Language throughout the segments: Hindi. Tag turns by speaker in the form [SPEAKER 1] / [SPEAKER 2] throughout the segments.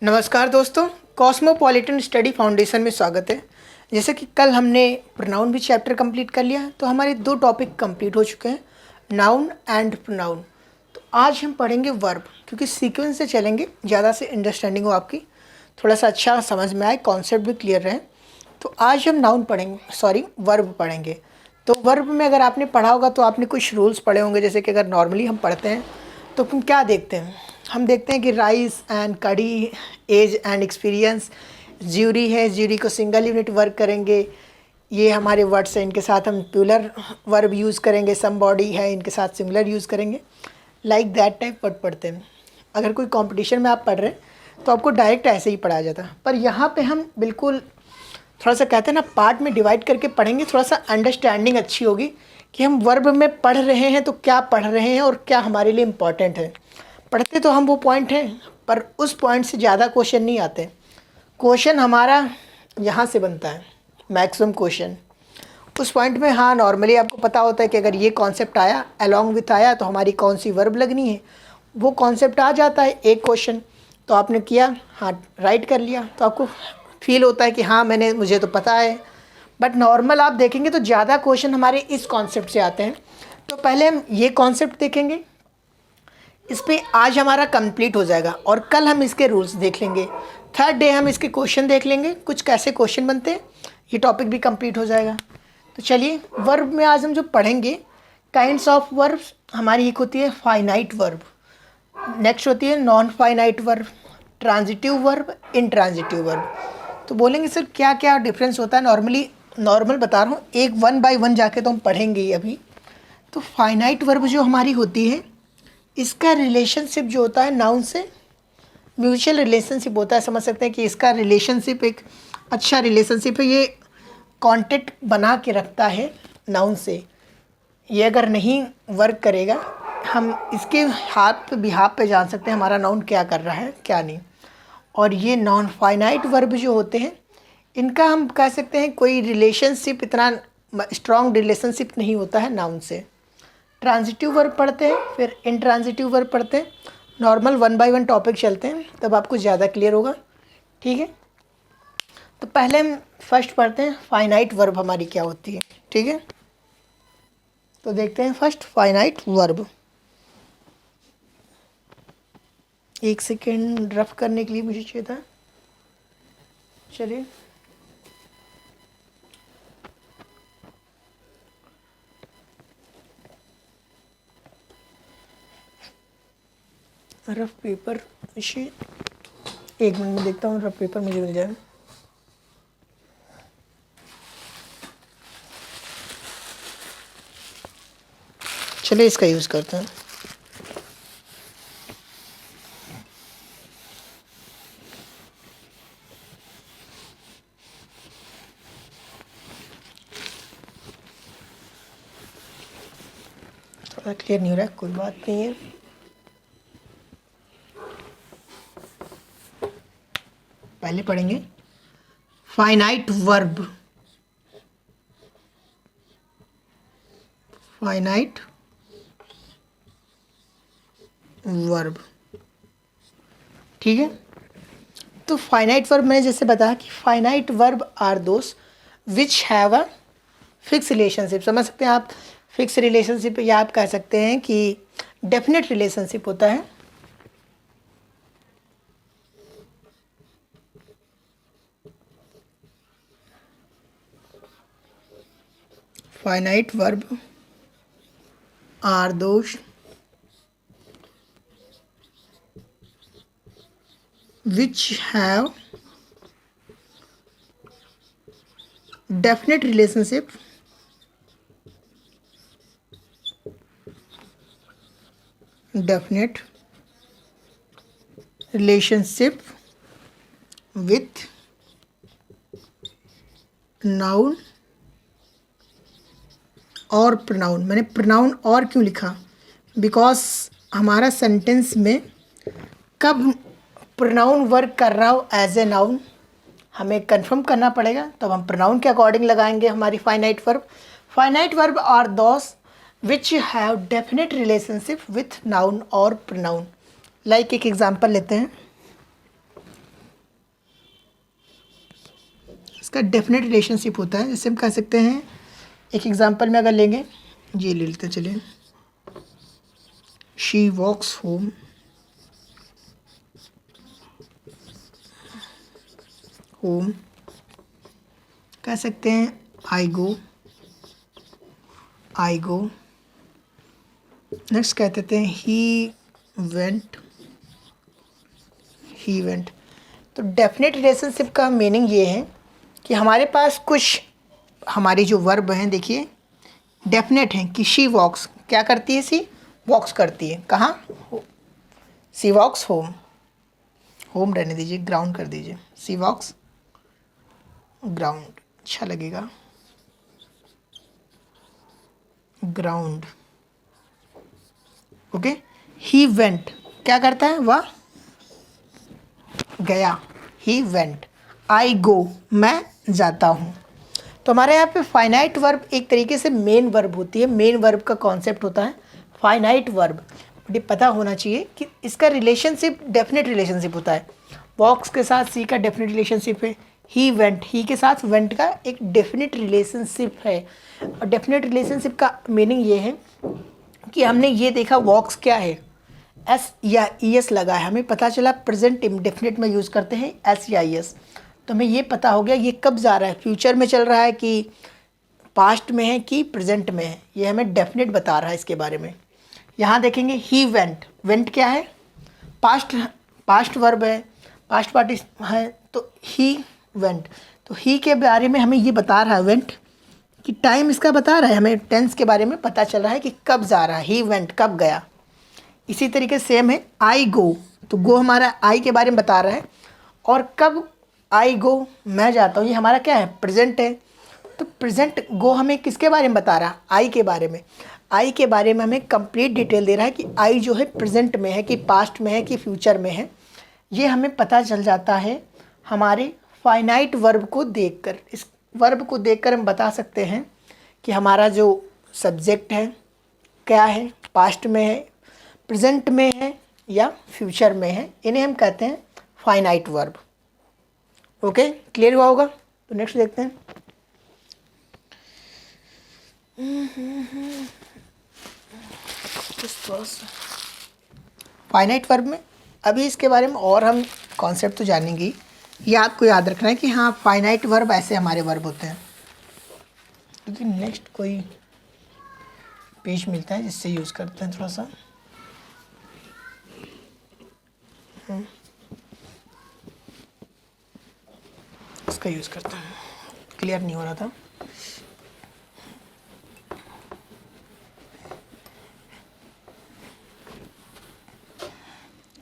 [SPEAKER 1] नमस्कार दोस्तों, कॉस्मोपॉलिटन स्टडी फाउंडेशन में स्वागत है। जैसे कि कल हमने प्रोनाउन भी चैप्टर कंप्लीट कर लिया, तो हमारे दो टॉपिक कंप्लीट हो चुके हैं, नाउन एंड प्रोनाउन। तो आज हम पढ़ेंगे वर्ब, क्योंकि सीक्वेंस से चलेंगे, ज़्यादा से अंडरस्टैंडिंग हो आपकी, थोड़ा सा अच्छा समझ में आए, कॉन्सेप्ट भी क्लियर रहे। तो आज हम नाउन पढ़ेंगे, वर्ब पढ़ेंगे। तो वर्ब में अगर आपने पढ़ा होगा तो आपने कुछ रूल्स पढ़े होंगे। जैसे कि अगर नॉर्मली हम पढ़ते हैं तो हम क्या देखते हैं, हम देखते हैं कि राइस एंड कड़ी, एज एंड एक्सपीरियंस, ज्यूरी है, ज्यूरी को सिंगल यूनिट वर्क करेंगे, ये हमारे वर्ड्स हैं, इनके साथ हम प्लूरल वर्ब यूज़ करेंगे, समबॉडी है, इनके साथ सिंगुलर यूज़ करेंगे, लाइक दैट टाइप वर्ड पढ़ते हैं। अगर कोई कंपटीशन में आप पढ़ रहे हैं तो आपको डायरेक्ट ऐसे ही पढ़ाया जाता है, पर यहाँ पे हम बिल्कुल थोड़ा सा कहते हैं ना, पार्ट में डिवाइड करके पढ़ेंगे, थोड़ा सा अंडरस्टैंडिंग अच्छी होगी कि हम वर्ब में पढ़ रहे हैं तो क्या पढ़ रहे हैं और क्या हमारे लिए इम्पॉर्टेंट है। पढ़ते तो हम वो पॉइंट हैं, पर उस पॉइंट से ज़्यादा क्वेश्चन नहीं आते। क्वेश्चन हमारा यहाँ से बनता है, मैक्सिमम क्वेश्चन उस पॉइंट में। हाँ, नॉर्मली आपको पता होता है कि अगर ये कॉन्सेप्ट आया, अलॉन्ग विथ आया, तो हमारी कौन सी वर्ब लगनी है, वो कॉन्सेप्ट आ जाता है एक क्वेश्चन। तो आपने किया, हाँ राइट कर लिया, तो आपको फील होता है कि हाँ मुझे तो पता है। बट नॉर्मल आप देखेंगे तो ज़्यादा क्वेश्चन हमारे इस कॉन्सेप्ट से आते हैं। तो पहले हम ये कॉन्सेप्ट देखेंगे, इस पर आज हमारा कंप्लीट हो जाएगा, और कल हम इसके रूल्स देख लेंगे। थर्ड डे हम इसके क्वेश्चन देख लेंगे, कुछ कैसे क्वेश्चन बनते हैं, ये टॉपिक भी कंप्लीट हो जाएगा। तो चलिए, वर्ब में आज हम जो पढ़ेंगे, काइंड्स ऑफ वर्ब्स, हमारी एक होती है फाइनाइट वर्ब, नेक्स्ट होती है non finite verb, transitive verb, intransitive verb. तो बोलेंगे सर क्या क्या डिफरेंस होता है। नॉर्मल बता रहा हूँ, एक वन बाय वन जाके तो हम पढ़ेंगे ही अभी। तो फाइनाइट वर्ब जो हमारी होती है, इसका रिलेशनशिप जो होता है नाउन से, म्यूचुअल रिलेशनशिप होता है। समझ सकते हैं कि इसका रिलेशनशिप एक अच्छा रिलेशनशिप है, ये कांटेक्ट बना के रखता है नाउन से। ये अगर नहीं वर्क करेगा, हम इसके हाथ पे बिहाफ पे जान सकते हैं हमारा नाउन क्या कर रहा है क्या नहीं। और ये नॉन फाइनाइट वर्ब जो होते हैं, इनका हम कह सकते हैं कोई रिलेशनशिप, इतना स्ट्रॉन्ग रिलेशनशिप नहीं होता है नाउन से। ट्रांजिटिव वर्ब पढ़ते हैं, फिर इनट्रांजिटिव वर्ब पढ़ते हैं। Normal one by one topic चलते हैं, तब आपको ज़्यादा क्लियर होगा, ठीक है। तो पहले हम फर्स्ट पढ़ते हैं फाइनाइट वर्ब हमारी क्या होती है, ठीक है। तो देखते हैं फर्स्ट फाइनाइट वर्ब। एक सेकेंड रफ करने के लिए मुझे चाहिए था, चलिए। रफ पेपर मुझे, एक मिनट में देखता हूँ रफ पेपर मुझे मिल जाए। चलिए इसका यूज़ करते हैं। थोड़ा क्लियर नहीं हो रहा है, कोई बात नहीं है। पहले पढ़ेंगे फाइनाइट वर्ब। फाइनाइट वर्ब, ठीक है। तो फाइनाइट वर्ब मैंने जैसे बताया कि finite verb are those which have a fix relationship. समझ सकते हैं आप, फिक्स रिलेशनशिप, या आप कह सकते हैं कि डेफिनेट रिलेशनशिप होता है। Finite verb are those which have definite relationship with noun और pronoun। मैंने pronoun और क्यों लिखा, बिकॉज हमारा सेंटेंस में कब प्रोनाउन वर्क कर रहा हो एज ए नाउन, हमें कंफर्म करना पड़ेगा, तब हम प्रोनाउन के अकॉर्डिंग लगाएंगे हमारी finite verb. Finite verb are those which have definite relationship with noun और प्रोनाउन। लाइक एक एग्जांपल लेते हैं, इसका डेफिनेट रिलेशनशिप होता है। जैसे हम कह सकते हैं, एक एग्जांपल में अगर लेंगे, ये ले लेते चलिए, शी वॉक्स होम, होम कह सकते हैं आई गो, आई गो। नेक्स्ट कह देते हैं ही वेंट, ही वेंट। तो डेफिनेट रिलेशनशिप का मीनिंग ये है कि हमारे पास कुछ हमारी जो वर्ब हैं, देखिए डेफिनेट हैं कि शी वॉक्स क्या करती है, सी वॉक्स करती है, कहाँ, सी वॉक्स होम, होम रहने दीजिए, ग्राउंड कर दीजिए, सी वॉक्स ग्राउंड, अच्छा लगेगा, ग्राउंड। ओके, ही वेंट क्या करता है, वह गया, ही वेंट। आई गो मैं जाता हूँ। तो हमारे यहाँ पे फाइनाइट वर्ब एक तरीके से मेन वर्ब होती है। मेन वर्ब का कॉन्सेप्ट होता है फाइनाइट वर्ब। ये पता होना चाहिए कि इसका रिलेशनशिप डेफिनेट रिलेशनशिप होता है। वॉक्स के साथ सी का डेफिनेट रिलेशनशिप है, ही वेंट, ही के साथ वेंट का एक डेफिनेट रिलेशनशिप है। और डेफिनेट रिलेशनशिप का मीनिंग ये है कि हमने ये देखा वॉक्स क्या है, एस या ई एस लगा है, हमें पता चला प्रेजेंट इंडेफिनिट में यूज़ करते हैं एस या ई एस, तो हमें ये पता हो गया ये कब जा रहा है, फ्यूचर में चल रहा है कि पास्ट में है कि प्रेजेंट में है, ये हमें डेफिनेट बता रहा है इसके बारे में। यहाँ देखेंगे ही वेंट, वेंट क्या है, पास्ट, पास्ट वर्ब है, पास्ट पार्टी है, तो ही वेंट। तो ही के बारे में हमें ये बता रहा है, वेंट कि टाइम इसका बता रहा है, हमें टेंस के बारे में पता चल रहा है कि कब जा रहा है, ही वेंट कब गया। इसी तरीके सेम है आई गो, तो गो हमारा आई के बारे में बता रहा है, और कब आई गो मैं जाता हूँ, ये हमारा क्या है, प्रेजेंट है। तो प्रेजेंट गो हमें किसके बारे में बता रहा है, आई के बारे में। आई के बारे में हमें कंप्लीट डिटेल दे रहा है कि आई जो है प्रेजेंट में है कि पास्ट में है कि फ्यूचर में है। ये हमें पता चल जाता है हमारे फाइनाइट वर्ब को देखकर। इस वर्ब को देखकर हम बता सकते हैं कि हमारा जो सब्जेक्ट है क्या है, पास्ट में है, प्रेजेंट में है या फ्यूचर में है। इन्हें हम कहते हैं फाइनाइट वर्ब। ओके, क्लियर हुआ होगा। तो नेक्स्ट देखते हैं। फाइनाइट वर्ब में अभी इसके बारे में और हम कॉन्सेप्ट तो जानेंगे ही। ये आपको याद रखना है कि हाँ फाइनाइट वर्ब ऐसे हमारे वर्ब होते हैं। क्योंकि नेक्स्ट कोई पेज मिलता है जिससे यूज़ करते हैं थोड़ा सा। इसका यूज़ करते हैं, क्लियर नहीं हो रहा था।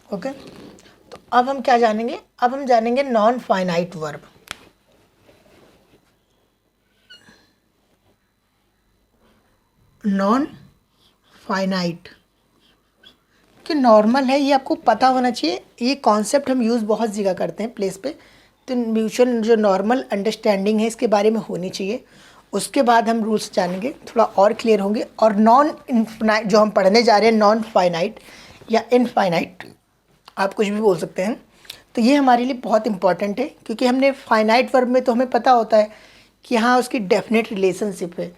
[SPEAKER 1] ओके, तो अब हम क्या जानेंगे, अब हम जानेंगे non finite verb. Non finite कि नॉर्मल है, ये आपको पता होना चाहिए। ये कॉन्सेप्ट हम यूज़ बहुत जगह करते हैं प्लेस पे, तो म्यूचुअल जो नॉर्मल अंडरस्टैंडिंग है इसके बारे में होनी चाहिए। उसके बाद हम रूल्स जानेंगे, थोड़ा और क्लियर होंगे। और नॉन इनफाइनाइट जो हम पढ़ने जा रहे हैं, नॉन फाइनाइट या इनफाइनाइट, आप कुछ भी बोल सकते हैं। तो ये हमारे लिए बहुत इंपॉर्टेंट है, क्योंकि हमने फाइनाइट वर्ब में तो हमें पता होता है कि हाँ उसकी डेफिनेट रिलेशनशिप है,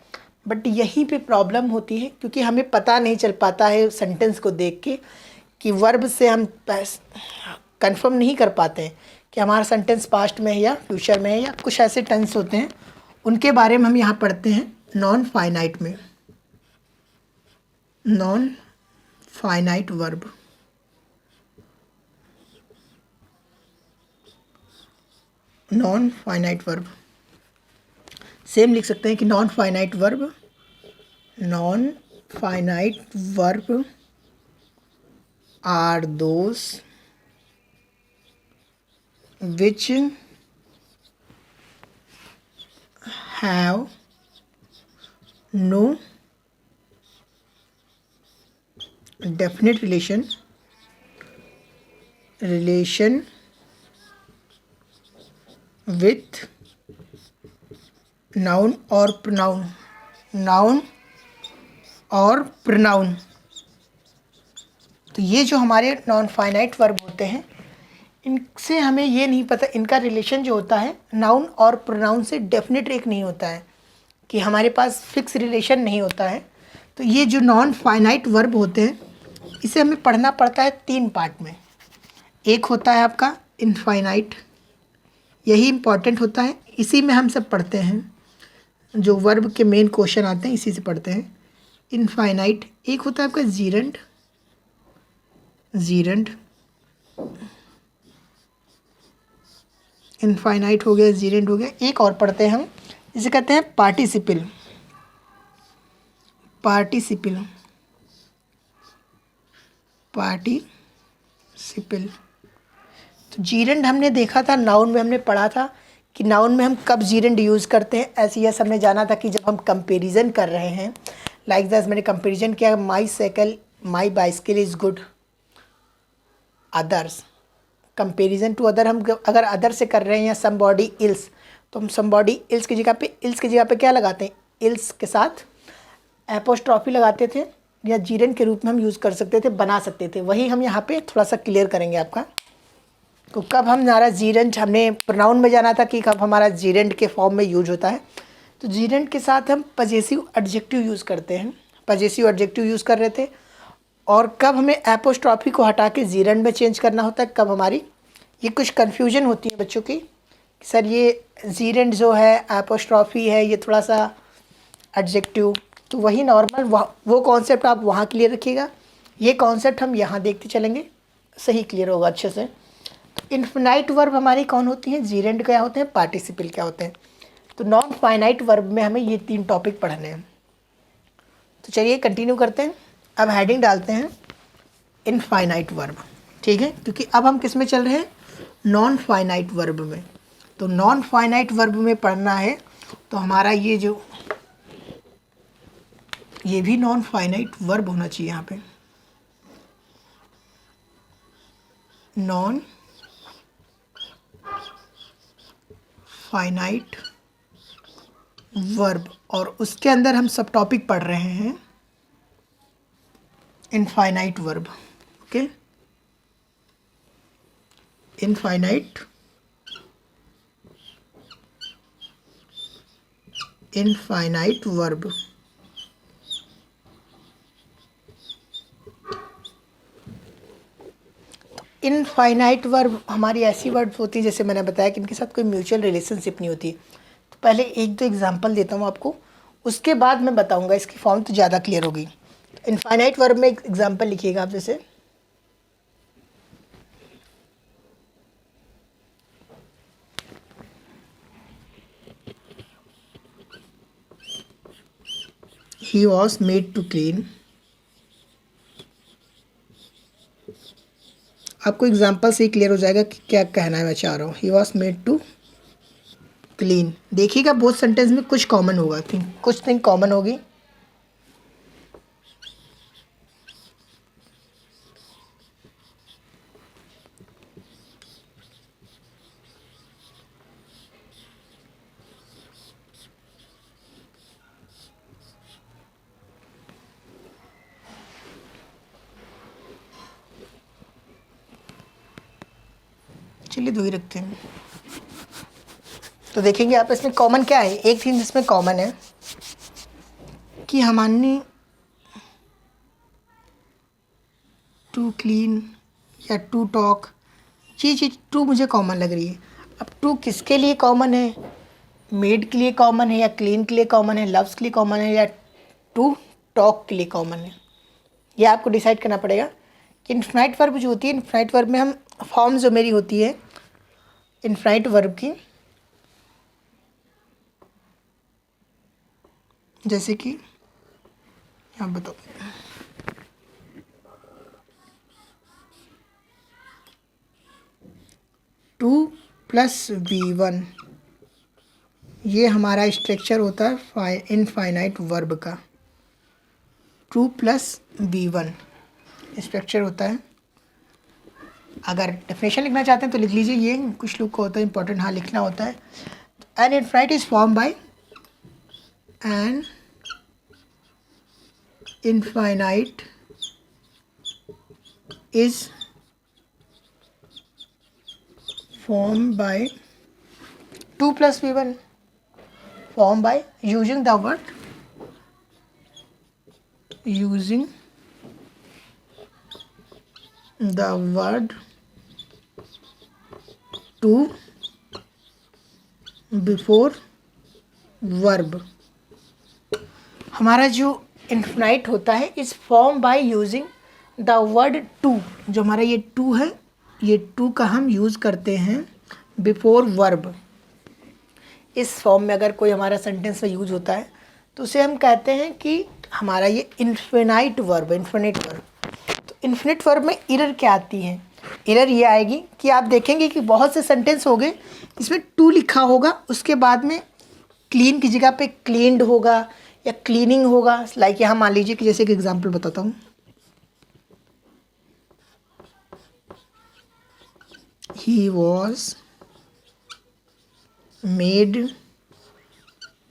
[SPEAKER 1] बट यहीं पे प्रॉब्लम होती है क्योंकि हमें पता नहीं चल पाता है सेंटेंस को देख के कि वर्ब से हम कंफर्म नहीं कर पाते हैं कि हमारा सेंटेंस पास्ट में है या फ्यूचर में है, या कुछ ऐसे टेंस होते हैं उनके बारे में हम यहाँ पढ़ते हैं नॉन फाइनाइट में। Non finite verb, non finite verb same लिख सकते हैं कि non finite verb, non finite verb are those which have no definite relation with noun or pronoun, noun और pronoun। तो ये जो हमारे नॉन फाइनाइट वर्ब होते हैं इनसे हमें ये नहीं पता, इनका रिलेशन जो होता है नाउन और प्रोनाउन से डेफिनेट एक नहीं होता है, कि हमारे पास फिक्स रिलेशन नहीं होता है। तो ये जो नॉन फाइनाइट वर्ब होते हैं इसे हमें पढ़ना पड़ता है 3 पार्ट में। एक होता है आपका इनफाइनाइट, यही इम्पॉर्टेंट होता है, इसी में हम सब पढ़ते हैं, जो वर्ब के मेन क्वेश्चन आते हैं इसी से पढ़ते हैं। इनफाइनाइट। एक होता है आपका जीरंड, जीरंड इनफाइनाइट हो गया, जीरेंड हो गया। एक और पढ़ते हैं हम, इसे कहते हैं पार्टिसिपल, पार्टिसिपल, पार्टिसिपल। तो जीरेंड हमने देखा था, नाउन में हमने पढ़ा था कि नाउन में हम कब जीरेंड यूज़ करते हैं। ऐसे यस हमने जाना था कि जब हम कंपैरिजन कर रहे हैं, लाइक दैट मैंने कंपैरिजन किया, my cycle, my bicycle is good, others, comparison to other. हम अगर अदर से कर रहे हैं या समबॉडी इल्स, तो हम समबॉडी इल्स की जगह पे, इल्स की जगह पे क्या लगाते हैं, इल्स के साथ एपोस्ट्रॉफी लगाते थे, या जीरेंड के रूप में हम यूज़ कर सकते थे, बना सकते थे। वही हम यहाँ पे थोड़ा सा क्लियर करेंगे आपका। तो कब हमारा जीरेंड, हमने प्रोनाउन में जाना था कि कब हमारा जीरेंड के फॉर्म में यूज होता है। तो जीरेंड के साथ हम पजेसिव एडजेक्टिव यूज़ करते हैं, पजेसिव एडजेक्टिव यूज़ कर रहे थे। और कब हमें एपोस्ट्रॉफी को हटा के जीरेंड में चेंज करना होता है, कब हमारी ये कुछ कन्फ्यूजन होती है बच्चों की, सर ये जीरेंड जो है एपोस्ट्रॉफी है, ये थोड़ा सा एडजेक्टिव। तो वही नॉर्मल वो कॉन्सेप्ट आप वहाँ क्लियर रखिएगा, ये कॉन्सेप्ट हम यहाँ देखते चलेंगे, सही क्लियर होगा अच्छे से। तो इनफिनाइट वर्ब हमारी कौन होती हैं, जीरेंड क्या होते हैं, पार्टिसिपल क्या होते हैं। तो नॉन फाइनाइट वर्ब में हमें ये 3 टॉपिक पढ़ने हैं। तो चलिए कंटिन्यू करते हैं। अब हेडिंग डालते हैं इनफाइनाइट वर्ब, ठीक है, क्योंकि अब हम किस में चल रहे हैं, नॉन फाइनाइट वर्ब में। तो नॉन फाइनाइट वर्ब में पढ़ना है, तो हमारा ये जो, ये भी नॉन फाइनाइट वर्ब होना चाहिए यहाँ पे, नॉन फाइनाइट वर्ब, और उसके अंदर हम सब टॉपिक पढ़ रहे हैं infinite verb. Okay, infinite, infinite verb. Infinite verb हमारी ऐसी वर्ड्स होती है, जैसे मैंने बताया कि इनके साथ कोई म्यूचुअल रिलेशनशिप नहीं होती। तो पहले एक दो एग्जांपल देता हूँ आपको, उसके बाद मैं बताऊँगा, इसकी फॉर्म तो ज़्यादा क्लियर होगी। इनफाइनाइट वर्ब में एक एग्जांपल लिखिएगा आप, जैसे he was made to clean। आपको एग्जांपल से ही क्लियर हो जाएगा कि क्या कहना है मैं चाह रहा हूँ। He was made to clean, देखिएगा बोथ सेंटेंस में कुछ कॉमन होगा, कुछ थिंग कॉमन होगी। चलिए दो ही रखते हैं। तो देखेंगे आप इसमें कॉमन क्या है। एक चीज़ इसमें कॉमन है कि हमारे टू क्लीन या टू टॉक, ये चीज़ टू मुझे कॉमन लग रही है। अब टू किसके लिए कॉमन है, मेड के लिए कॉमन है, या क्लीन के लिए कॉमन है, लव्स के लिए कॉमन है, या टू टॉक के लिए कॉमन है, ये आपको डिसाइड करना पड़ेगा। कि इनफिनाइट वर्ब जो होती है, इनफिनाइट वर्ब में हम फॉर्म जो मेरी होती है इनफिनाइट वर्ब की, जैसे कि आप बताओ, टू प्लस V1, ये हमारा स्ट्रक्चर होता है इनफाइनाइट वर्ब का। टू प्लस V1 स्ट्रक्चर होता है। अगर डेफिनेशन लिखना चाहते हैं तो लिख लीजिए, ये कुछ लोग को होता है इंपॉर्टेंट, हाँ लिखना होता है। An infinite is form by an infinite is formed by 2 plus v1, formed by using the word to before verb. हमारा जो इन्फिनाइट होता है is form by using the word to. जो हमारा ये टू है, ये टू का हम यूज़ करते हैं बिफोर वर्ब। इस फॉर्म में अगर कोई हमारा सेंटेंस में यूज होता है तो उसे हम कहते हैं कि हमारा ये इन्फिनाइट वर्ब। तो इन्फिनिट वर्ब में एरर क्या आती है? एरर ये आएगी कि आप देखेंगे कि बहुत से सेंटेंस हो गए इसमें टू लिखा होगा, उसके बाद में क्लीन की जगह पे क्लीन्ड होगा या क्लीनिंग होगा। लाइक यहाँ मान लीजिए कि जैसे एक एग्जांपल बताता हूँ, he was made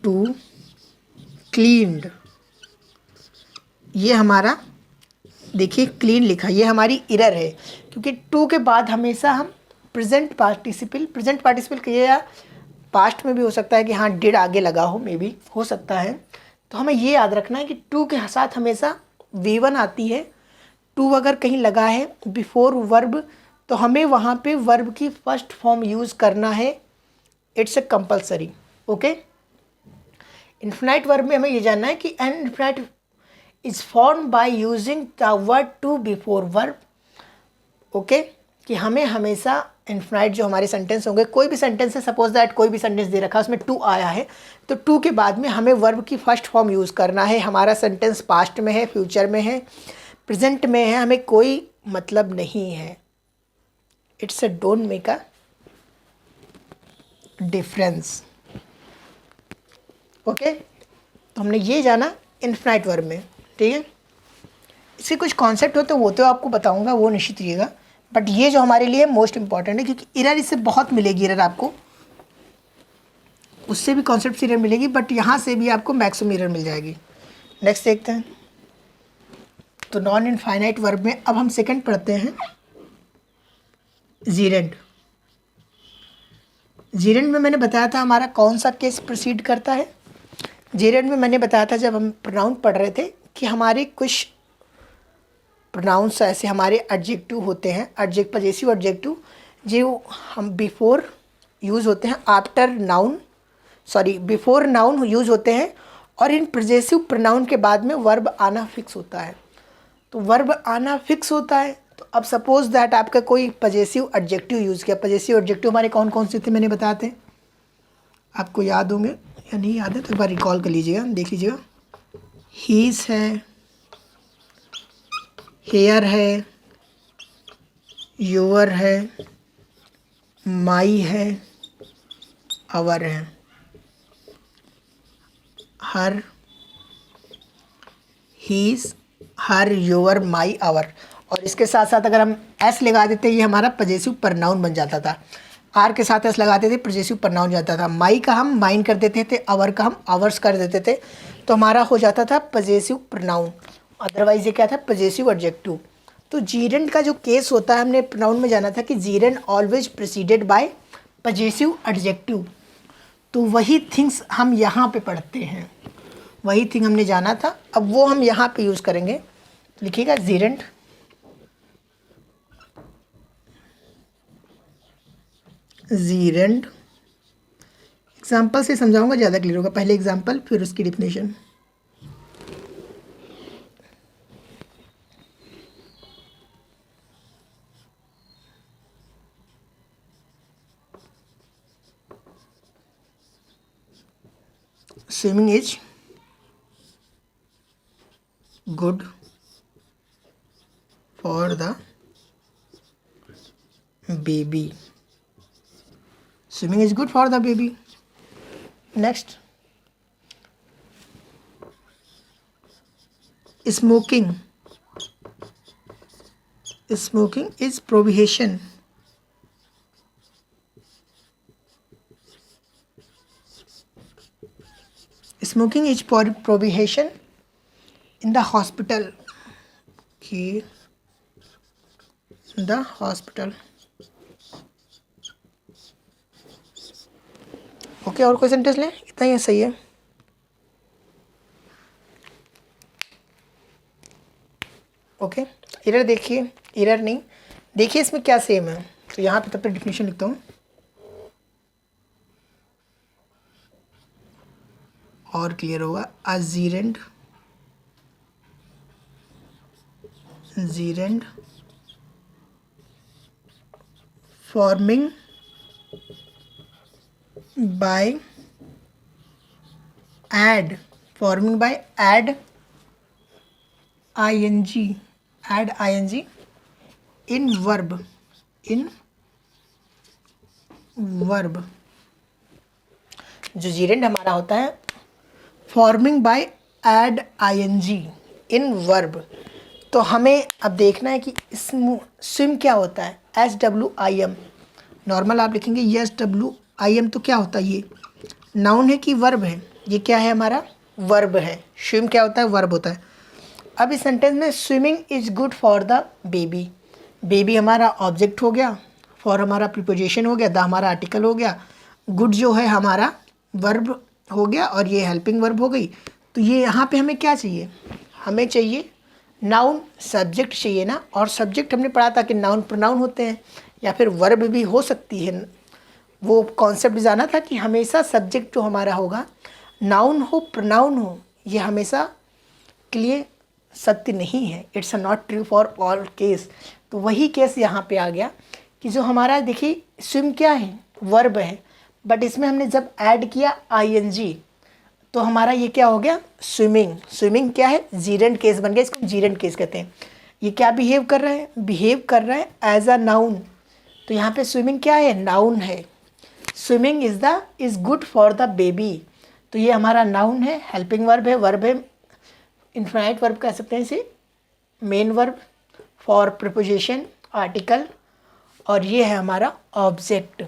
[SPEAKER 1] to cleaned. ये हमारा देखिए क्लीन लिखा, ये हमारी एरर है क्योंकि टू के बाद हमेशा हम प्रेजेंट पार्टिसिपल किए या पास्ट में भी हो सकता है कि हाँ डिड आगे लगा हो, मे बी हो सकता है। तो हमें ये याद रखना है कि टू के साथ हमेशा V1 आती है। टू अगर कहीं लगा है बिफोर वर्ब तो हमें वहाँ पे वर्ब की फर्स्ट फॉर्म यूज़ करना है। It's a compulsory. Okay, infinite verb में हमें ये जानना है कि an infinite is form by using the word to before verb. Okay, कि हमें हमेशा इन्फिनाइट जो हमारे सेंटेंस होंगे, कोई भी सेंटेंस है, सपोज दैट कोई भी सेंटेंस दे रखा है उसमें टू आया है तो टू के बाद में हमें वर्ब की फर्स्ट फॉर्म यूज़ करना है। हमारा सेंटेंस पास्ट में है, फ्यूचर में है, प्रेजेंट में है, हमें कोई मतलब नहीं है। It's a don't make a difference. Okay, तो हमने ये जाना इन्फिनाइट वर्ब में। ठीक है, इसके कुछ कॉन्सेप्ट होते हैं वो तो आपको बताऊंगा, वो निश्चित रहिएगा, बट ये जो हमारे लिए मोस्ट इंपॉर्टेंट है क्योंकि एरर इससे बहुत मिलेगी। एरर आपको उससे भी कॉन्सेप्ट से एरर मिलेगी, बट यहाँ से भी आपको मैक्सिमम एरर मिल जाएगी। नेक्स्ट देखते हैं, तो नॉन इनफाइनाइट वर्ब में अब हम सेकंड पढ़ते हैं जीरेंड। जीरेंड में मैंने बताया था हमारा कौन सा केस प्रोसीड करता है। जीरेंड में मैंने बताया था जब हम प्रोनाउन पढ़ रहे थे कि हमारे कुछ प्रोनाउंस ऐसे हमारे एडजेक्टिव होते हैं, पजेसिव एडजेक्टिव, जो हम बिफोर यूज़ होते हैं, after noun before noun use होते हैं, और इन पजेसिव प्रोनाउन के बाद में वर्ब आना फिक्स होता है। तो वर्ब आना फिक्स होता है, तो अब सपोज दैट आपका कोई पजेसिव एडजेक्टिव यूज़ किया। पजेसिव एडजेक्टिव हमारे कौन कौन से थे मैंने बताए थे, आपको याद होंगे या नहीं याद है तो एक बार रिकॉल कर लीजिएगा, देख लीजिएगा। हीज है, हेयर है, योर है, माई है, आवर है। Her, his, her, your, my, our, और इसके साथ साथ अगर हम एस लगा देते ये हमारा पजेसिव प्रनाउन बन जाता था। आर के साथ एस लगाते थे पजेसिव प्रनाउन जाता था। माई का हम माइन कर देते थे, आवर का हम आवर्स कर देते थे, तो हमारा हो जाता था पजेसिव प्रनाउन। अदरवाइज ये क्या था, पजेसिव एडजेक्टिव। तो जीरेंड का जो केस होता है, हमने प्रनाउन में जाना था कि gerund always preceded by possessive adjective. तो वही थिंग्स हम यहाँ पे पढ़ते हैं, वही थिंग हमने जाना था, अब वो हम यहाँ पे यूज़ करेंगे। लिखिएगा जीरेंड, जीरेंड। एग्जाम्पल से समझाऊंगा, ज़्यादा क्लियर होगा। पहले एग्जाम्पल फिर उसकी definition. Swimming is good for the baby. Swimming is good for the baby. Next, smoking. Smoking is prohibition. Smoking is prohibition in the hospital. Okay. In the hospital. Okay, और कोई सेंटेंस लें, इतना ही सही है। ओके, एरर देखिए, एरर नहीं, देखिए इसमें क्या सेम है। तो यहाँ पे तब तक डिफिनीशन लिखता हूँ और क्लियर होगा। A gerund forming by add ing, in verb जो जीरेंड हमारा होता है forming by add ing in verb. तो हमें अब देखना है कि स्विम क्या होता है। SWIM नॉर्मल आप लिखेंगे SWIM, तो क्या होता है, ये नाउन है कि वर्ब है? ये क्या है, हमारा वर्ब है। स्विम क्या होता है, वर्ब होता है। अब इस सेंटेंस में swimming is good for the baby, baby हमारा ऑब्जेक्ट हो गया, फॉर हमारा प्रीपोजिशन हो गया, द हमारा आर्टिकल हो गया, गुड जो है हमारा वर्ब हो गया, और ये हेल्पिंग वर्ब हो गई। तो ये यहाँ पे हमें क्या चाहिए, हमें चाहिए नाउन, सब्जेक्ट चाहिए ना। और सब्जेक्ट हमने पढ़ा था कि नाउन प्रोनाउन होते हैं या फिर वर्ब भी हो सकती है। वो कॉन्सेप्ट जाना था कि हमेशा सब्जेक्ट जो हमारा होगा, नाउन हो प्रोनाउन हो, ये हमेशा के लिए सत्य नहीं है। It's not true for all case. तो वही केस यहाँ पे आ गया कि जो हमारा देखिए स्विम क्या है, वर्ब है, बट इसमें हमने जब ऐड किया ing तो हमारा ये क्या हो गया, स्विमिंग क्या है, जीरेंड केस बन गया। इसको जीरेंड केस कहते हैं। ये क्या बिहेव कर रहा है एज अ नाउन। तो यहाँ पे स्विमिंग क्या है, नाउन है। Swimming is good for the baby, तो ये हमारा नाउन है, हेल्पिंग वर्ब है, इन्फिनाइट वर्ब कह सकते हैं इसे, main verb, for preposition, article, और ये है हमारा ऑब्जेक्ट।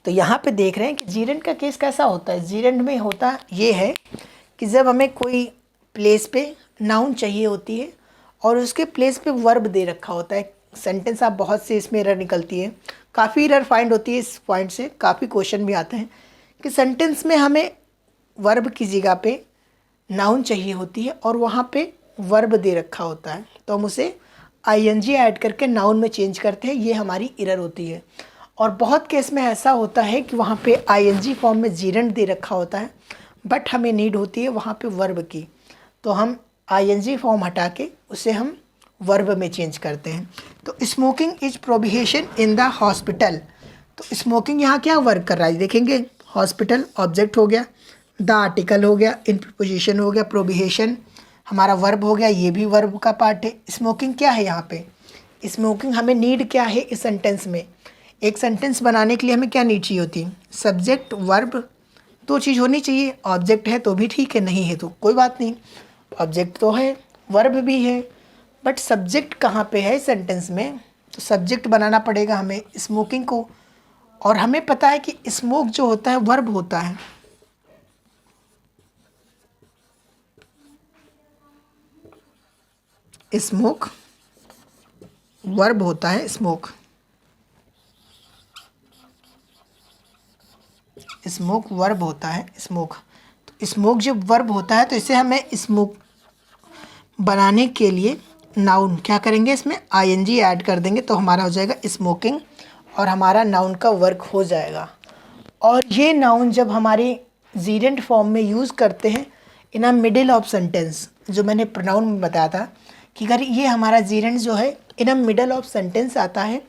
[SPEAKER 1] तो यहाँ पे देख रहे हैं कि जीरेंड का केस कैसा होता है। जीरेंड में होता ये है कि जब हमें कोई प्लेस पे नाउन चाहिए होती है और उसके प्लेस पे वर्ब दे रखा होता है। सेंटेंस आप बहुत से इसमें एरर निकलती है, काफ़ी एरर फाइंड होती है इस पॉइंट से, काफ़ी क्वेश्चन भी आते हैं कि सेंटेंस में हमें वर्ब की जगह पे नाउन चाहिए होती है और वहाँ पे वर्ब दे रखा होता है, तो हम उसे ing ऐड करके नाउन में चेंज करते हैं। ये हमारी एरर होती है। और बहुत केस में ऐसा होता है कि वहाँ पे ing फॉर्म में जीरेंड दे रखा होता है, बट हमें नीड होती है वहाँ पे वर्ब की, तो हम ing फॉर्म हटा के उसे हम वर्ब में चेंज करते हैं। तो smoking is prohibition in the hospital, तो स्मोकिंग यहाँ क्या वर्क कर रहा है देखेंगे। हॉस्पिटल ऑब्जेक्ट हो गया, द आर्टिकल हो गया, इन प्रीपोजिशन हो गया, प्रोहिबिशन हमारा वर्ब हो गया, ये भी वर्ब का पार्ट है। स्मोकिंग क्या है यहाँ पे, स्मोकिंग हमें नीड क्या है इस सेंटेंस में। एक सेंटेंस बनाने के लिए हमें क्या नीड चाहिए होती है, सब्जेक्ट वर्ब, दो चीज़ होनी चाहिए। ऑब्जेक्ट है तो भी ठीक है, नहीं है तो कोई बात नहीं, ऑब्जेक्ट तो है, वर्ब भी है, बट सब्जेक्ट कहाँ पे है सेंटेंस में, तो सब्जेक्ट बनाना पड़ेगा हमें स्मोकिंग को। और हमें पता है कि स्मोक जो होता है वर्ब होता है, स्मोक वर्ब होता है, स्मोक वर्ब होता है, स्मोक। तो स्मोक जब वर्ब होता है तो इसे हमें स्मोक बनाने के लिए नाउन क्या करेंगे, इसमें ing ऐड कर देंगे तो हमारा हो जाएगा स्मोकिंग और हमारा नाउन का वर्क हो जाएगा। और ये नाउन जब हमारे जीरेंड फॉर्म में यूज़ करते हैं इन अ मिडिल ऑफ सेंटेंस, जो मैंने प्रोनाउन में बताया था कि अगर ये हमारा जीरेंड जो है इन अ मिडल ऑफ सेंटेंस आता है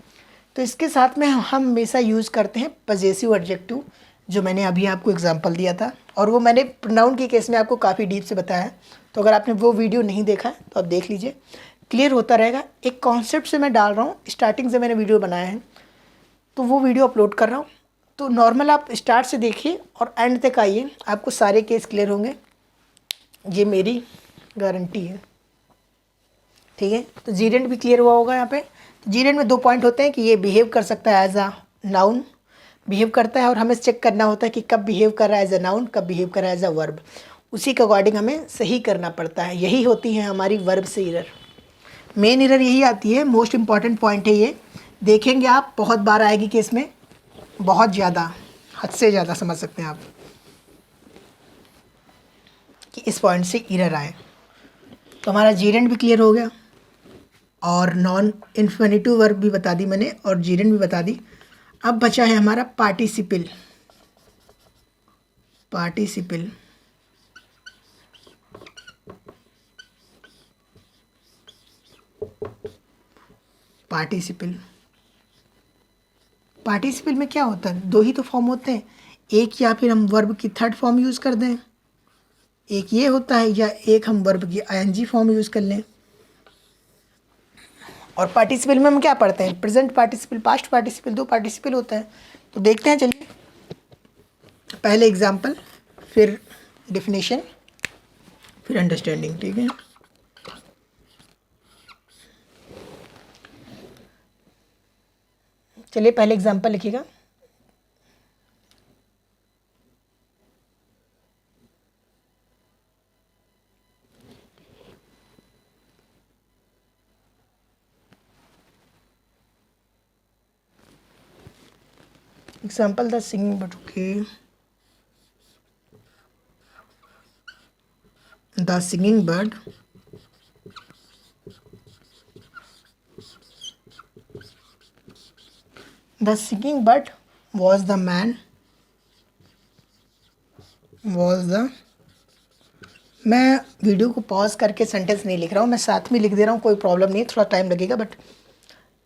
[SPEAKER 1] तो इसके साथ में हम हमेशा यूज़ करते हैं पजेसिव एडजेक्टिव, जो मैंने अभी आपको एग्जांपल दिया था, और वो मैंने प्रोनाउन के केस में आपको काफ़ी डीप से बताया है। तो अगर आपने वो वीडियो नहीं देखा है तो आप देख लीजिए, क्लियर होता रहेगा। एक कॉन्सेप्ट से मैं डाल रहा हूँ, स्टार्टिंग से मैंने वीडियो बनाया है तो वो वीडियो अपलोड कर रहा हूँ। तो नॉर्मल आप स्टार्ट से देखिए और एंड तक आइए, आपको सारे केस क्लियर होंगे, ये मेरी गारंटी है, ठीक है। तो जीरेंड भी क्लियर हुआ होगा यहाँ पे। तो जीरेंड में दो पॉइंट होते हैं कि ये बिहेव कर सकता है एज अ नाउन, बिहेव करता है, और हमें चेक करना होता है कि कब बिहेव कर रहा है एज अ नाउन, कब बिहेव कर रहा है एज अ वर्ब, उसी के अकॉर्डिंग हमें सही करना पड़ता है। यही होती है हमारी वर्ब से एरर, मेन एरर यही आती है, मोस्ट इंपॉर्टेंट पॉइंट है ये। देखेंगे आप बहुत बार आएगी केस में, बहुत ज़्यादा, हद से ज़्यादा समझ सकते हैं आप कि इस पॉइंट से एरर आए। तो हमारा जीरेंड भी क्लियर हो गया और नॉन इन्फिनिटिव वर्ब भी बता दी मैंने और जीरेंड भी बता दी। अब बचा है हमारा पार्टिसिपल। पार्टिसिपल पार्टिसिपल पार्टिसिपल में क्या होता है, दो ही तो फॉर्म होते हैं, एक या फिर हम वर्ब की थर्ड फॉर्म यूज़ कर दें, एक ये होता है, या एक हम वर्ब की आईएनजी फॉर्म यूज़ कर लें। और पार्टिसिपल में हम क्या पढ़ते हैं, प्रेजेंट पार्टिसिपल, पास्ट पार्टिसिपल, दो पार्टिसिपल होता है। तो देखते हैं, चलिए पहले एग्जाम्पल, फिर डिफिनेशन, फिर अंडरस्टैंडिंग। ठीक है, चलिए पहले एग्जाम्पल लिखिएगा। Example the singing bird. Okay, the singing bird The singing bird was the man, was the, मैं वीडियो को पॉज करके सेंटेंस नहीं लिख रहा हूँ, मैं साथ में लिख दे रहा हूँ, कोई प्रॉब्लम नहीं है, थोड़ा टाइम लगेगा, बट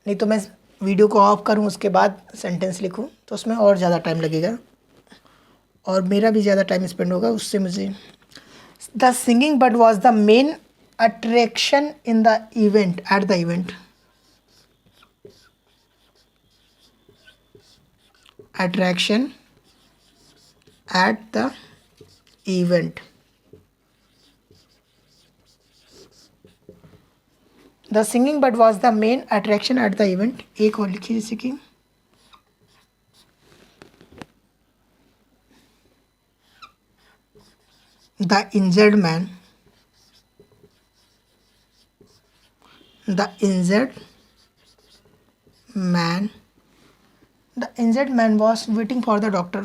[SPEAKER 1] नहीं तो मैं वीडियो को ऑफ करूँ उसके बाद सेंटेंस लिखूँ तो उसमें और ज़्यादा टाइम लगेगा और मेरा भी ज़्यादा टाइम स्पेंड होगा उससे मुझे। The singing bird was the main attraction in the event, eight the event, attraction at the event. The singing bird was the main attraction at the event. एक और लिखिए, जैसे कि the injured man, the injured man, the injured man was waiting for the doctor.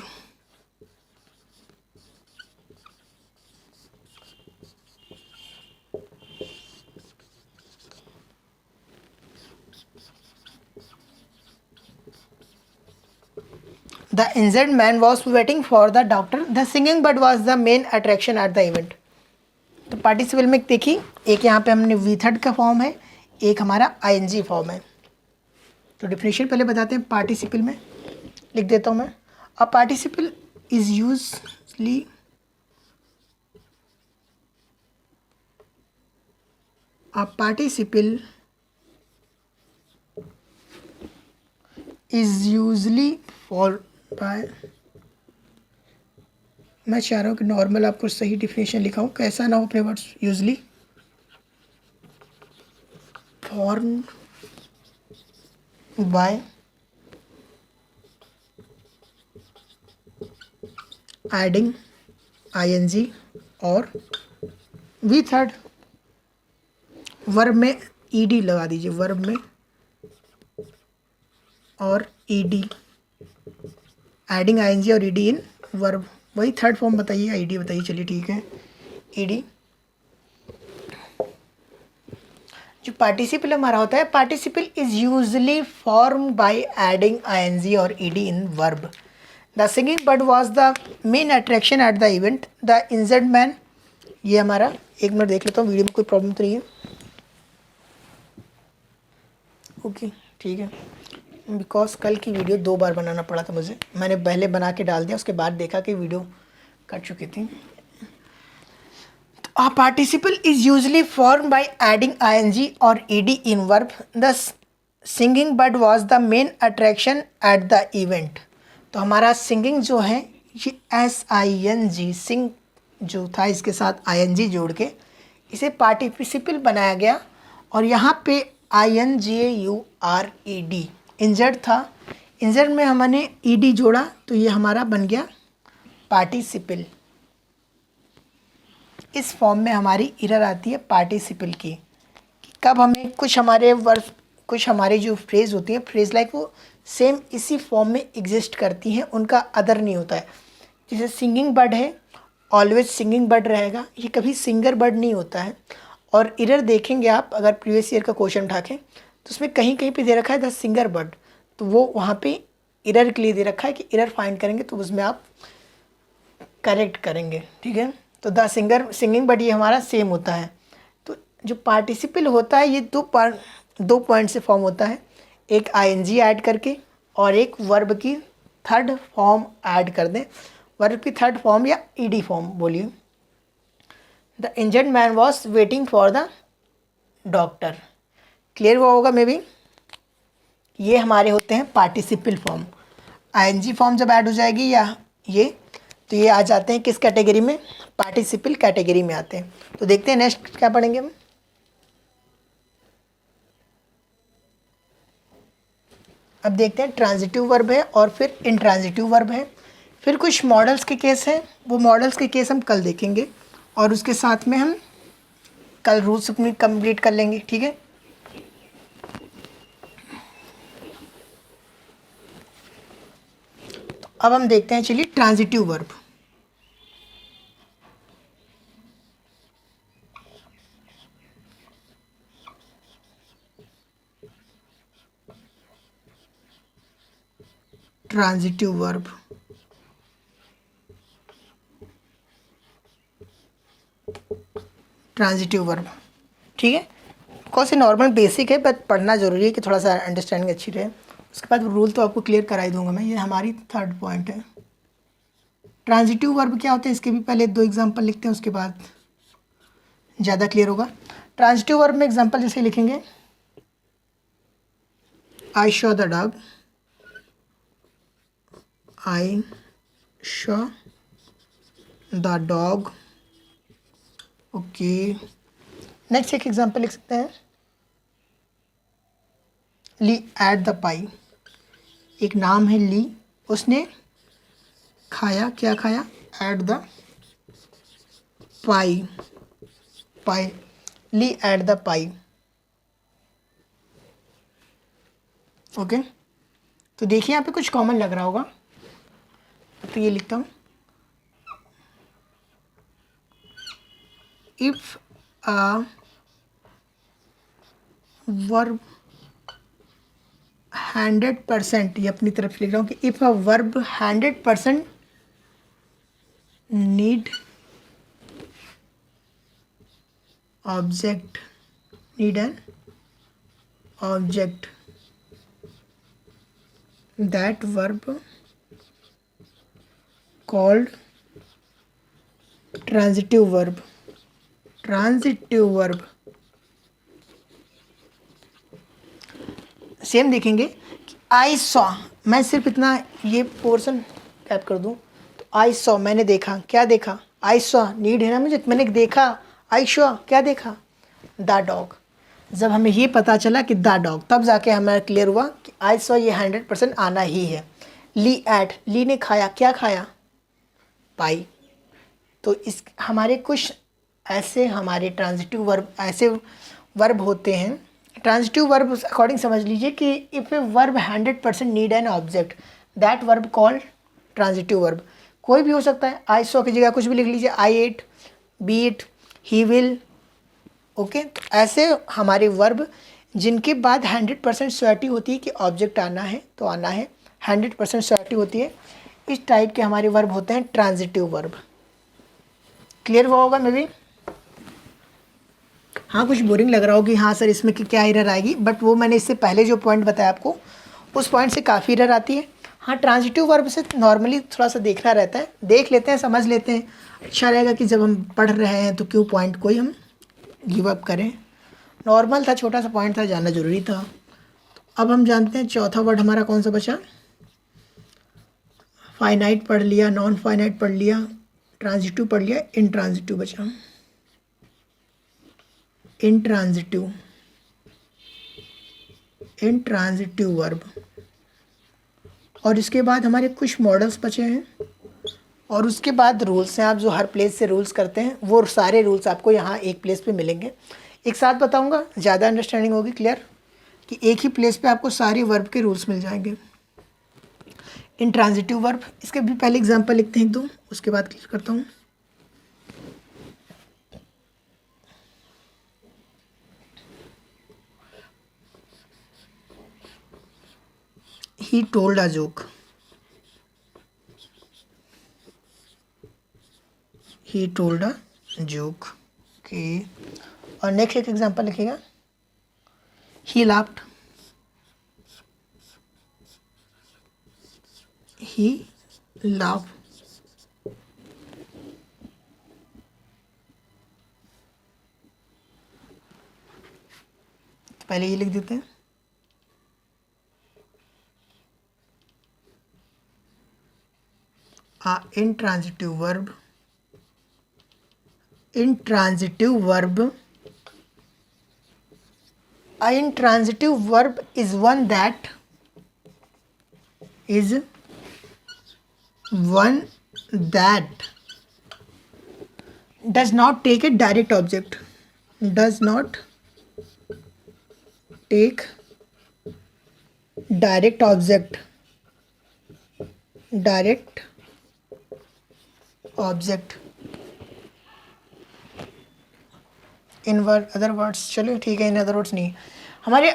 [SPEAKER 1] The injured man was waiting for the doctor. The singing bird was the main attraction at the event. तो पार्टिसिपल में देखिए, एक यहाँ पे हमने वी थर्ड का फॉर्म है, एक हमारा आईएनजी फॉर्म है। तो डिफिनेशन पहले बताते हैं। पार्टिसिपल में लिख देता हूँ मैं, a participle is usually a participle is usually followed by, मैं चाह रहा हूँ कि नॉर्मल आपको सही डिफिनेशन लिखा हूँ, कैसा ना हो अपने words, usually formed by adding ING और वी थर्ड, वर्ब में ईडी लगा दीजिए, वर्ब में और ईडी, एडिंग आईएनजी और ईडी इन वर्ब, वही थर्ड फॉर्म बताइए, ईडी बताइए, चलिए ठीक है, ईडी। जो पार्टिसिपल हमारा होता है, participle is usually form by adding ING और ED in verb. The singing bird was the main attraction at the event. The injured man, ये हमारा, एक मिनट देख लेता हूँ वीडियो में कोई प्रॉब्लम तो नहीं है। ओके ठीक है, बिकॉज कल की वीडियो 2 बार बनाना पड़ा था मुझे, मैंने पहले बना के डाल दिया, उसके बाद देखा कि वीडियो कट चुकी थी। A participle is usually formed by adding ing or ed in verb. The singing bird was the main attraction at the event. तो हमारा सिंगिंग जो है ये SING, सिंग जो था इसके साथ ING जोड़ के इसे पार्टिसिपल बनाया गया और यहाँ पे INJURED, इंजर्ड था, इंजर्ड में हमने ED जोड़ा तो ये हमारा बन गया पार्टिसिपल। इस फॉर्म में हमारी एरर आती है पार्टिसिपल की, कि कब हमें कुछ हमारे वर्ब कुछ हमारी जो फ्रेज होती हैं, फ्रेज लाइक वो सेम इसी फॉर्म में एग्जिस्ट करती हैं, उनका अदर नहीं होता है। जैसे सिंगिंग बर्ड है, ऑलवेज सिंगिंग बर्ड रहेगा, ये कभी सिंगर बर्ड नहीं होता है। और इरर देखेंगे आप अगर प्रीवियस ईयर का क्वेश्चन उठाकें तो उसमें कहीं कहीं पे दे रखा है द सिंगर बर्ड, तो वो वहाँ पे इरर के लिए दे रखा है कि इरर फाइंड करेंगे तो उसमें आप करेक्ट करेंगे, ठीक है। तो द सिंगर सिंगिंग बर्ड ये हमारा सेम होता है। तो जो पार्टिसिपल होता है ये दो पॉइंट से फॉर्म होता है, एक आईएनजी ऐड करके और एक वर्ब की थर्ड फॉर्म ऐड कर दें। वर्ब की थर्ड फॉर्म या ईडी फॉर्म बोलिए। The injured man was waiting for the doctor, clear हुआ होगा मे बी। ये हमारे होते हैं पार्टिसिपल फॉर्म। आईएनजी फॉर्म जब ऐड हो जाएगी या ये, तो ये आ जाते हैं किस कैटेगरी में, पार्टिसिपल कैटेगरी में आते हैं। तो देखते हैं नेक्स्ट क्या पढ़ेंगे हम। अब देखते हैं ट्रांजिटिव वर्ब है और फिर इंट्रांजिटिव वर्ब है, फिर कुछ मॉडल्स के केस हैं, वो मॉडल्स के केस हम कल देखेंगे और उसके साथ में हम कल रूल्स अपनी कंप्लीट कर लेंगे, ठीक है। तो अब हम देखते हैं, चलिए transitive verb. Transitive verb, transitive verb, ठीक है। कौन से नॉर्मल बेसिक है बट पढ़ना ज़रूरी है कि थोड़ा सा अंडरस्टैंडिंग अच्छी रहे। उसके बाद रूल तो आपको क्लियर करा ही दूंगा मैं, ये हमारी थर्ड पॉइंट है। ट्रांजिटिव वर्ब क्या होते हैं इसके भी पहले दो एग्जांपल लिखते हैं, उसके बाद ज़्यादा क्लियर होगा। ट्रांजिटिव वर्ब में एग्जांपल जैसे लिखेंगे, I saw the dog, I saw the dog, okay. Next एक एग्जांपल लिख सकते हैं, ली एट द पाई, एक नाम है ली, उसने खाया, क्या खाया, ate the pie, pie, Lee ate the pie, okay. तो देखिए यहाँ पे कुछ कॉमन लग रहा होगा, तो ये लिखता हूँ, इफ अ वर्ब 100%, ये अपनी तरफ से लिख रहा हूँ कि if a verb 100% need object, need an object, that verb called transitive verb, transitive verb. Same देखेंगे कि आई सॉ, मैं सिर्फ इतना ये पोर्शन कैप कर दूं, तो आई सॉ मैंने देखा, क्या देखा, आई सॉ नीड है ना मुझे, मैंने देखा, आई शॉ क्या देखा, द डॉग। जब हमें ये पता चला कि द डॉग, तब जाके हमें क्लियर हुआ कि आई सॉ ये 100% आना ही है। ली एट, ली ने खाया, क्या खाया, पाई। तो इस हमारे कुछ ऐसे हमारे ट्रांजिटिव वर्ब, ऐसे वर्ब होते हैं। ट्रांजिटिव वर्ब अकॉर्डिंग समझ लीजिए कि if a verb 100% need an object, that verb called transitive verb. कोई भी हो सकता है, आई सॉ की जगह कुछ भी लिख लीजिए, I ate, be it, he will, okay. ऐसे हमारे वर्ब जिनके बाद 100% श्योरिटी होती है कि ऑब्जेक्ट आना है तो आना है, 100% श्योरिटी होती है, इस टाइप के हमारे वर्ब होते हैं ट्रांजिटिव वर्ब। क्लियर हुआ होगा मे बी। हाँ कुछ बोरिंग लग रहा हो कि हाँ सर इसमें क्या एरर आएगी, बट वो मैंने इससे पहले जो पॉइंट बताया आपको उस पॉइंट से काफ़ी एरर आती है। हाँ ट्रांजिटिव वर्ब से नॉर्मली थोड़ा सा देखना रहता है, देख लेते हैं, समझ लेते हैं, अच्छा रहेगा कि जब हम पढ़ रहे हैं तो क्यों पॉइंट कोई हम गिव अप करें। नॉर्मल था, छोटा सा पॉइंट था, जानना ज़रूरी था। तो अब हम जानते हैं चौथा वर्ड हमारा कौन सा बचा। फाइनाइट पढ़ लिया, नॉन फाइनाइट पढ़ लिया, ट्रांजिटिव पढ़ लिया, इंट्रांजिटिव बचा। Intransitive, intransitive verb. और इसके बाद हमारे कुछ मॉडल्स बचे हैं और उसके बाद रूल्स हैं। आप जो हर प्लेस से रूल्स करते हैं वो सारे रूल्स आपको यहाँ एक प्लेस पे मिलेंगे। एक साथ बताऊँगा, ज़्यादा अंडरस्टैंडिंग होगी, क्लियर। कि एक ही प्लेस पे आपको सारे वर्ब के रूल्स मिल जाएंगे। इंट्रांजिटिव वर्ब, इसके भी पहले एग्जांपल लिखते हैं 1-2, उसके बाद क्लियर करता हूँ। He told a joke. He told a joke. Okay. और नेक्स्ट एक एग्जांपल लिखिएगा। He laughed. He laughed. पहले ये लिख देते हैं। Intransitive verb. Intransitive verb. A intransitive verb is one that does not take a direct object. Does not take direct object. Direct object. In other words, चलो ठीक है, इन अदर वर्ड्स नहीं। हमारे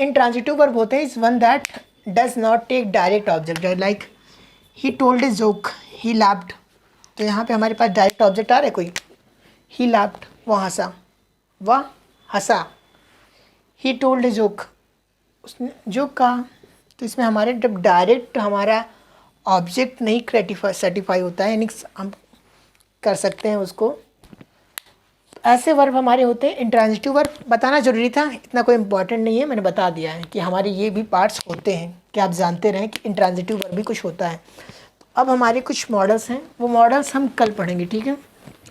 [SPEAKER 1] इंट्रांजिटिव वर्ब होते हैं is one that does not take direct object, like he told a joke, he laughed. तो यहाँ पे हमारे पास डायरेक्ट ऑब्जेक्ट आ रहा है कोई, ही लाफ्ड, वह हंसा। ही टोल्ड ए जोक, उसने जोक कहा। तो इसमें हमारे जब डायरेक्ट हमारा ऑब्जेक्ट नहीं सर्टिफाई होता है, यानी हम कर सकते हैं उसको, ऐसे वर्ब हमारे होते हैं इंट्रांजिटिव वर्ब। बताना जरूरी था, इतना कोई इंपॉर्टेंट नहीं है, मैंने बता दिया है कि हमारे ये भी पार्ट्स होते हैं कि आप जानते रहें कि इंट्रांजिटिव वर्ब भी कुछ होता है। अब हमारे कुछ मॉडल्स हैं, वो मॉडल्स हम कल पढ़ेंगे, ठीक है।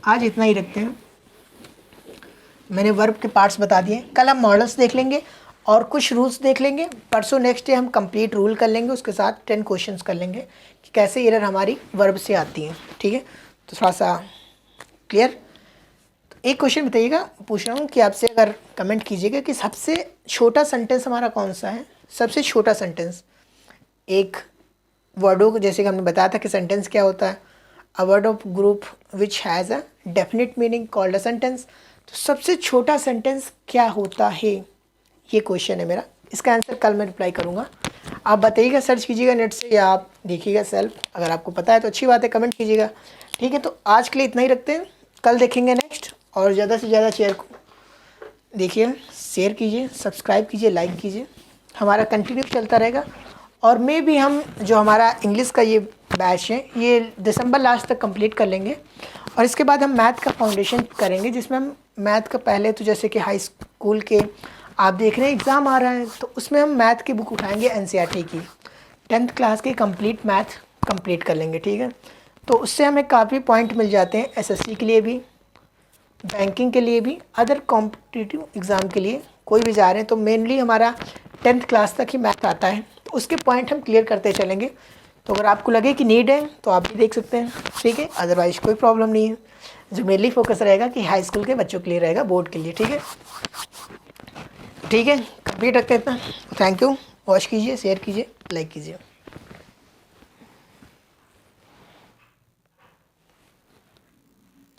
[SPEAKER 1] आज इतना ही रखते हैं, मैंने वर्ब के पार्ट्स बता दिए। कल हम मॉडल्स देख लेंगे और कुछ रूल्स देख लेंगे। परसों नेक्स्ट डे हम कंप्लीट रूल कर लेंगे, उसके साथ 10 क्वेश्चंस कर लेंगे कि कैसे एरर हमारी वर्ब से आती है, ठीक है। तो थोड़ा सा क्लियर। एक क्वेश्चन बताइएगा, पूछ रहा हूँ कि आपसे, अगर कमेंट कीजिएगा कि सबसे छोटा सेंटेंस हमारा कौन सा है। सबसे छोटा सेंटेंस एक वर्डों को, जैसे कि हमने बताया था कि सेंटेंस क्या होता है, a word of group which has a definite meaning called a sentence. तो सबसे छोटा सेंटेंस क्या होता है, ये क्वेश्चन है मेरा। इसका आंसर कल मैं रिप्लाई करूँगा। आप बताइएगा, सर्च कीजिएगा नेट से या आप देखिएगा सेल्फ। अगर आपको पता है तो अच्छी बात है, कमेंट कीजिएगा, ठीक है। तो आज के लिए इतना ही रखते हैं, कल देखेंगे नेक्स्ट। और ज़्यादा से ज़्यादा शेयर देखिए, शेयर कीजिए, सब्सक्राइब कीजिए, लाइक कीजिए, हमारा कंटिन्यू चलता रहेगा। और मे भी हम जो हमारा इंग्लिश का ये बैच है ये दिसंबर लास्ट तक कंप्लीट कर लेंगे। और इसके बाद हम मैथ का फाउंडेशन करेंगे, जिसमें हम मैथ का पहले तो जैसे कि हाई स्कूल के आप देख रहे हैं एग्ज़ाम आ रहा है, तो उसमें हम मैथ की बुक उठाएंगे एनसीईआरटी की, 10th क्लास की कंप्लीट मैथ कंप्लीट कर लेंगे, ठीक है। तो उससे हमें काफ़ी पॉइंट मिल जाते हैं एसएससी के लिए भी, बैंकिंग के लिए भी, अदर कॉम्पिटिटिव एग्ज़ाम के लिए कोई भी जा रहे हैं तो मेनली हमारा 10th क्लास तक ही मैथ आता है, तो उसके पॉइंट हम क्लियर करते चलेंगे। तो अगर आपको लगे कि नीड है तो आप भी देख सकते हैं, ठीक है। अदरवाइज कोई प्रॉब्लम नहीं है। जो मेनली फोकस रहेगा कि हाई स्कूल के बच्चों के लिए रहेगा, बोर्ड के लिए, ठीक है। ठीक है, कंप्लीट रखते हैं इतना। थैंक यू, वॉच कीजिए, शेयर कीजिए, लाइक कीजिए।